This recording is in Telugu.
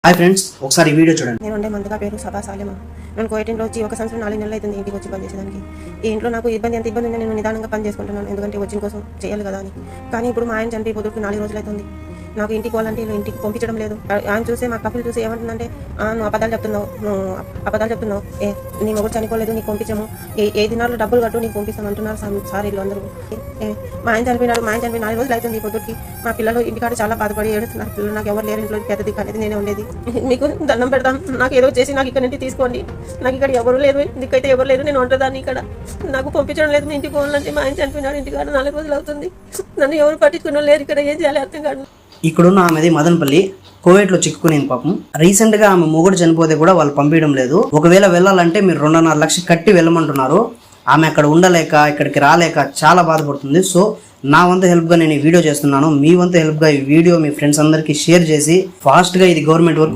హాయ్ ఫ్రెండ్స్, ఒకసారి వీడియో చూడండి. నేను ఉండే మందుగా పేరు సభా సాలెమ. నేను కోయటింట్లో వచ్చి 1 సంవత్సరం 4 నెలలు అవుతుంది ఇంటికి వచ్చి పని చేసేదానికి. ఈ ఇంట్లో నాకు ఎంత ఇబ్బంది ఉందో నేను నిదానంగా పని చేసుకుంటున్నాను, ఎందుకంటే వచ్చిన కోసం చేయాలి కదా అని. కానీ ఇప్పుడు మా ఆయన చనిపోయి పొద్దుకు 4 రోజులు అవుతుంది. నాకు ఇంటికి పోవాలంటే ఇంటికి పంపించడం లేదు. ఆయన చూసి మా కపుల్ చూసి ఏమంటుందంటే, నువ్వు అబద్ధాలు చెప్తున్నావు, నీ మొగుడు చనిపోలేదు, నీకు పంపించము, ఏ దినాల్లో డబ్బులు కట్టు నీకు పంపిస్తాను అంటున్నారు సార్ వీళ్ళు అందరూ. మా ఆయన చనిపోయి 4 రోజులు అవుతుంది పొద్దుకి. మా పిల్లలు ఇంటికాడ చాలా బాధపడి ఏడుస్తున్నారు. పిల్లలు నాకు ఎవరు లేరు, ఇంట్లో పెద్ద దిక్కు అనేది నేనే ఉండేది. మీకు దండం పెడతాం, నాకు ఏదో చేసి నాకు ఇక్కడ నుంచి తీసుకోండి. నాకు ఇక్కడ ఎవరు లేరు, దిక్కైతే ఎవరు లేరు, నేను ఉంటుందాన్ని ఇక్కడ. నాకు పంపించడం లేదు, మీ ఇంటికి పోవాలంటే మా ఆయన చనిపోయినాడు, ఇంటికాడ 4 రోజులు అవుతుంది. నన్ను ఎవరు పట్టించుకున్న లేరు, ఇక్కడ ఏం చేయాలి అర్థం కాదు. ఇక్కడున్న ఆమెది మదనపల్లి, కోవిడ్లో చిక్కుకునేది పాపం. రీసెంట్ గా ఆమె మొగుడు చనిపోతే కూడా వాళ్ళు పంపించడం లేదు. ఒకవేళ వెళ్ళాలంటే మీరు 2.5 లక్షలు కట్టి వెళ్ళమంటున్నారు. ఆమె అక్కడ ఉండలేక ఇక్కడికి రాలేక చాలా బాధపడుతుంది. సో నా వంతు హెల్ప్ గా నేను ఈ వీడియో చేస్తున్నాను. మీ వంతు హెల్ప్ గా ఈ వీడియో మీ ఫ్రెండ్స్ అందరికి షేర్ చేసి ఫాస్ట్ గా ఇది గవర్నమెంట్ వర్క్